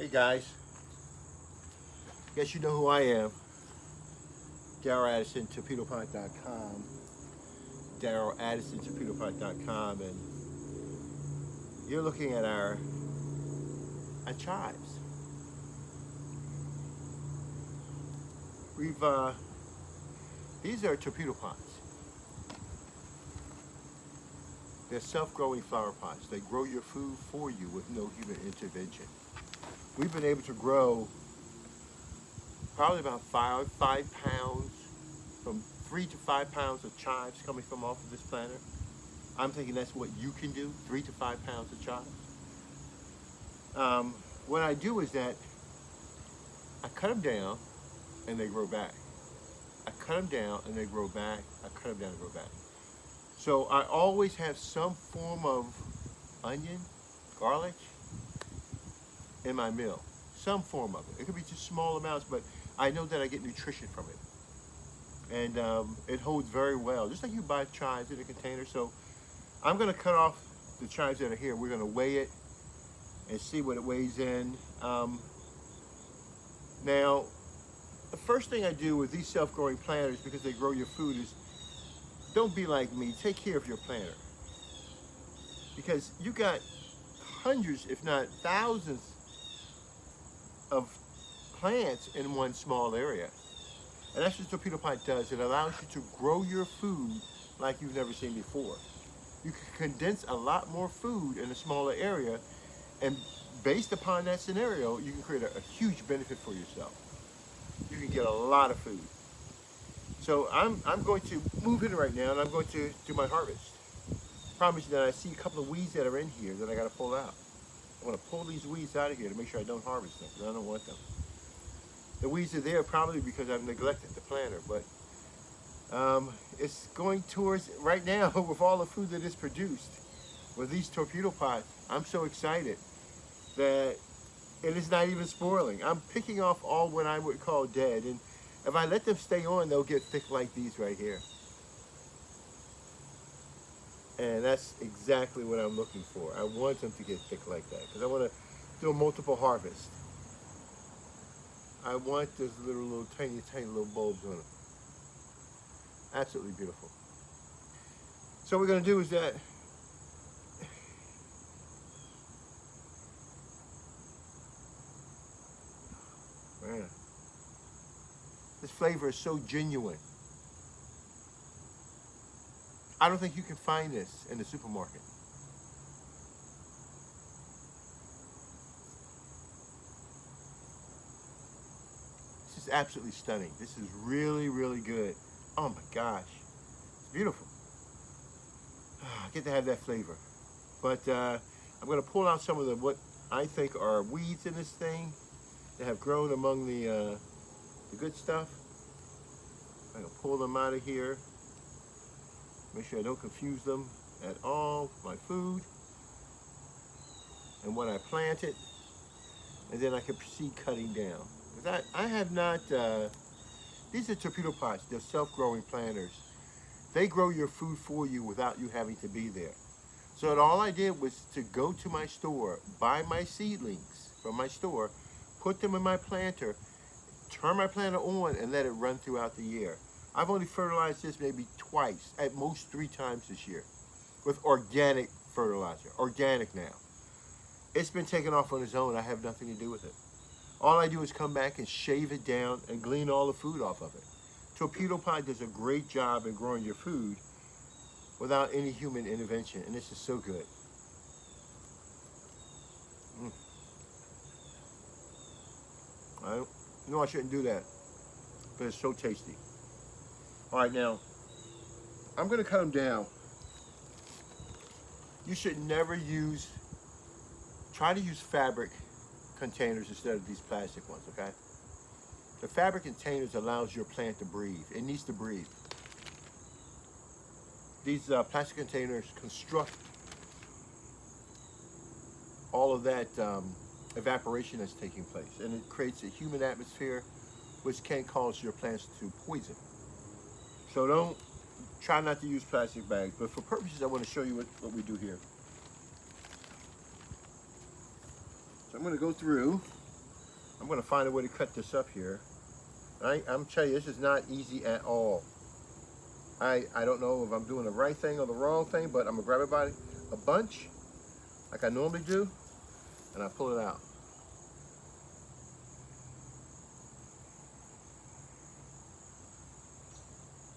Hey guys, guess you know who I am. Daryl Addison, Torpedopot.com. Daryl Addison, Torpedopot.com, and you're looking at our chives. We've these are torpedo pots. They're self-growing flower pots. They grow your food for you with no human intervention. We've been able to grow probably about 5 pounds, from 3 to 5 pounds of chives coming from off of this planter. I'm thinking that's what you can do, 3 to 5 pounds of chives. What I do is that I cut them down and they grow back. I cut them down and they grow back. I cut them down and grow back. So I always have some form of onion, garlic in my meal. Some form of it. It could be just small amounts, but I know that I get nutrition from it. And it holds very well, just like you buy chives in a container. So I'm gonna cut off the chives that are here. We're gonna weigh it and see what it weighs in. Now, the first thing I do with these self-growing planters, because they grow your food, is don't be like me. Take care of your planter. Because you got hundreds, if not thousands, of plants in one small area. And that's what Torpedo Pot does. It allows you to grow your food like you've never seen before. You can condense a lot more food in a smaller area, and based upon that scenario, you can create a huge benefit for yourself. You can get a lot of food. So I'm going to move in right now, and I'm going to do my harvest. Promise you that I see a couple of weeds that are in here that I got to pull out. I want to pull these weeds out of here to make sure I don't harvest them, because I don't want them. The weeds are there probably because I've neglected the planter, but it's going towards, right now, with all the food that is produced, with these torpedo pots, I'm so excited that it is not even spoiling. I'm picking off all what I would call dead, and if I let them stay on, they'll get thick like these right here. And that's exactly what I'm looking for. I want them to get thick like that, because I want to do a multiple harvest. I want those little tiny little bulbs on them. Absolutely beautiful. So what we're going to do is that man, this flavor is so genuine. I don't think you can find this in the supermarket. This is absolutely stunning. This is really, really good. Oh my gosh, it's beautiful. I get to have that flavor. But I'm going to pull out some of what I think are weeds in this thing that have grown among the good stuff. I'm going to pull them out of here. Make sure I don't confuse them at all with my food and when I plant it. And then I can proceed cutting down. Because I have not, these are torpedo pots. They're self-growing planters. They grow your food for you without you having to be there. So all I did was to go to my store, buy my seedlings from my store, put them in my planter, turn my planter on, and let it run throughout the year. I've only fertilized this maybe twice, at most 3 times this year, with organic fertilizer, organic now. It's been taken off on its own. I have nothing to do with it. All I do is come back and shave it down and glean all the food off of it. Torpedo Pot does a great job in growing your food without any human intervention, and this is so good. I know I shouldn't do that, but it's so tasty. All right, now, I'm gonna cut them down. You should never try to use fabric containers instead of these plastic ones, okay? The fabric containers allows your plant to breathe. It needs to breathe. These plastic containers construct all of that evaporation that's taking place, and it creates a humid atmosphere which can cause your plants to poison. So try not to use plastic bags, but for purposes, I want to show you what we do here. So I'm going to go through I'm gonna find a way to cut this up here. I'm telling you, this is not easy at all. I don't know if I'm doing the right thing or the wrong thing, but I'm gonna grab it by a bunch, like I normally do, and I pull it out.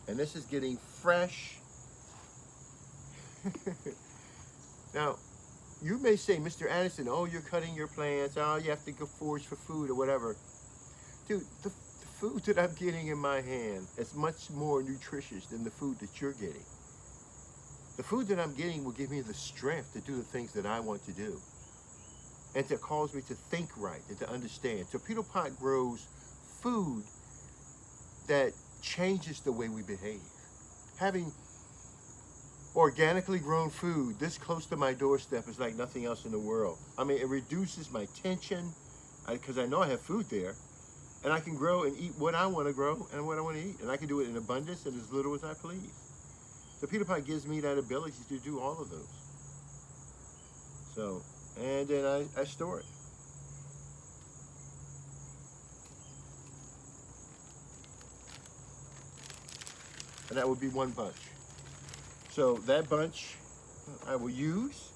And this is getting fresh. Now, you may say, Mr. Addison, oh, you're cutting your plants, oh, you have to go forage for food or whatever. Dude, the food that I'm getting in my hand is much more nutritious than the food that you're getting. The food that I'm getting will give me the strength to do the things that I want to do, and to cause me to think right and to understand. Torpedopot grows food that changes the way we behave. Having organically grown food this close to my doorstep is like nothing else in the world. I mean, it reduces my tension because I know I have food there, and I can grow and eat what I want to grow and what I want to eat, and I can do it in abundance and as little as I please. Torpedopot gives me that ability to do all of those. So, and then I store it. And that would be one bunch. So that bunch I will use,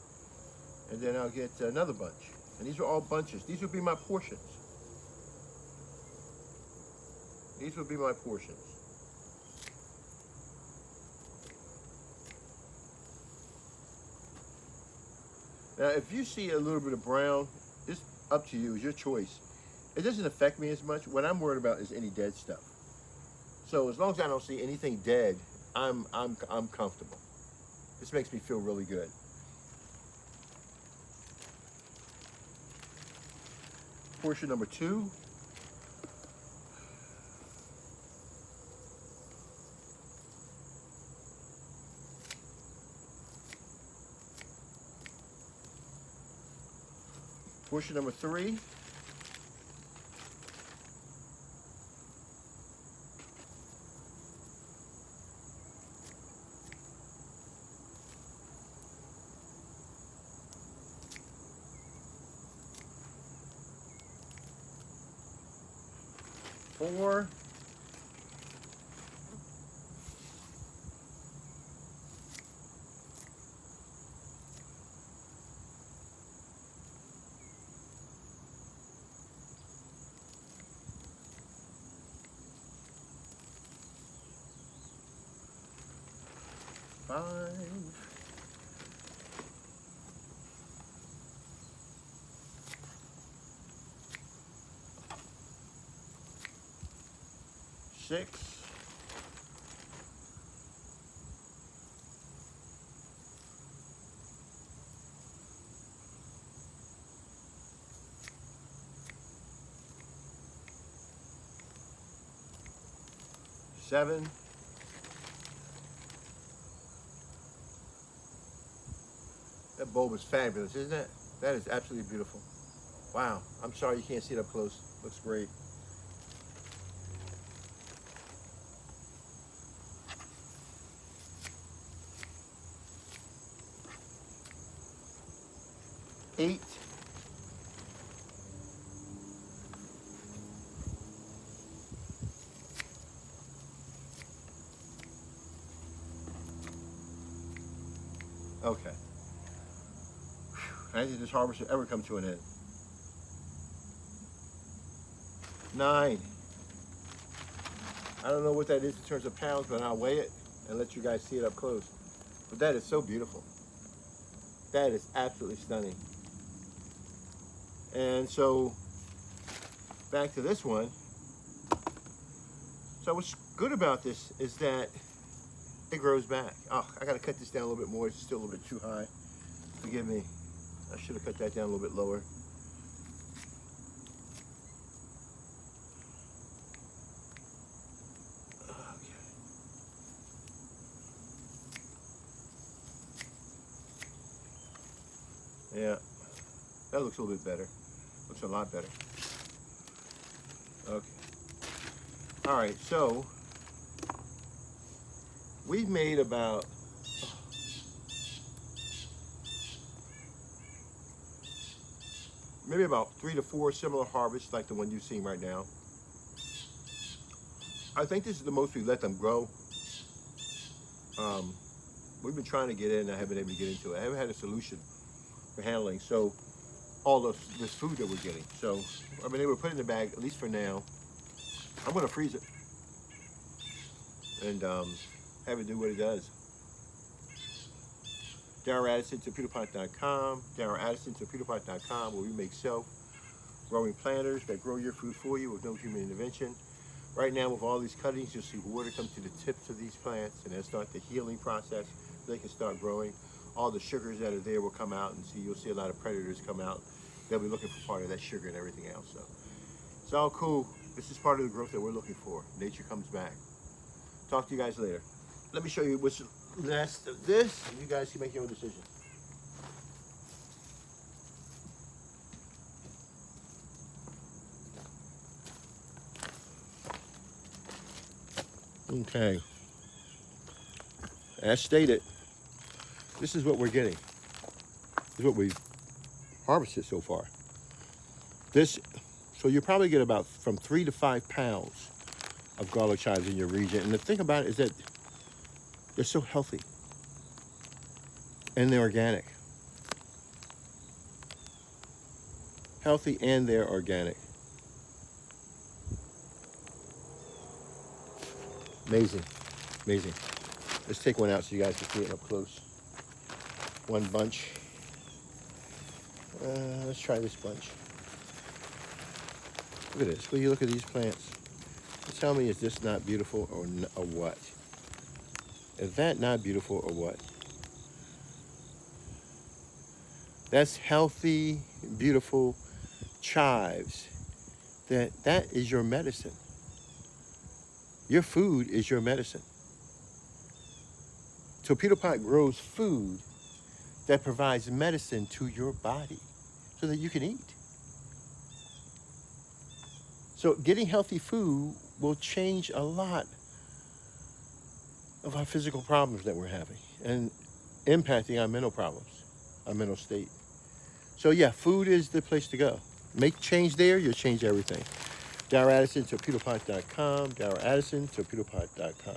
and then I'll get another bunch. And these are all bunches. These would be my portions. These would be my portions. Now, if you see a little bit of brown, it's up to you. It's your choice. It doesn't affect me as much. What I'm worried about is any dead stuff. So as long as I don't see anything dead, I'm comfortable. This makes me feel really good. Portion number 2. Portion number 3. Four. Five. 6. 7. That bulb is fabulous, isn't it? That is absolutely beautiful. Wow. I'm sorry you can't see it up close. Looks great. 8. 'Okay. I think this harvest will ever come to an end. 9. I don't know what that is in terms of pounds, but I'll weigh it and let you guys see it up close. But that is so beautiful. That is absolutely stunning. And so, back to this one. So what's good about this is that it grows back. Oh, I gotta cut this down a little bit more. It's still a little bit too high. Forgive me. I should have cut that down a little bit lower. Yeah, that looks a little bit better. Looks a lot better. Okay. All right, so we've made about maybe about 3 to 4 similar harvests like the one you're seeing right now. I think this is the most we let them grow. We've been trying to get in. I haven't been able to get into it. I haven't had a solution for handling all of this food that we're getting. So I've been able to put it in the bag, at least for now. I'm going to freeze it and have it do what it does. Darren Addison, Torpedopot.com. Darren Addison, Torpedopot.com, where we make self-growing planters that grow your food for you with no human intervention. Right now, with all these cuttings, you'll see water come to the tips of these plants, and they'll start the healing process. So they can start growing. All the sugars that are there will come out, and you'll see a lot of predators come out. They'll be looking for part of that sugar and everything else. So it's all cool. This is part of the growth that we're looking for. Nature comes back. Talk to you guys later. Let me show you what's last of this, and you guys can make your own decision. Okay. As stated, this is what we're getting. This is what we've harvested so far. So you probably get about from 3 to 5 pounds of garlic chives in your region. And the thing about it is that they're so healthy and they're organic. Healthy and they're organic. Amazing, amazing. Let's take one out so you guys can see it up close. One bunch. Let's try this bunch. Look at this. Will you look at these plants? Tell me, is this not beautiful or what? Is that not beautiful or what? That's healthy, beautiful chives. That is your medicine. Your food is your medicine. Torpedopot grows food that provides medicine to your body so that you can eat. So getting healthy food will change a lot of our physical problems that we're having and impacting our mental problems, our mental state. So yeah, food is the place to go. Make change there, you'll change everything. Darren Addison, Torpedopot.com. Darren Addison, Torpedopot.com.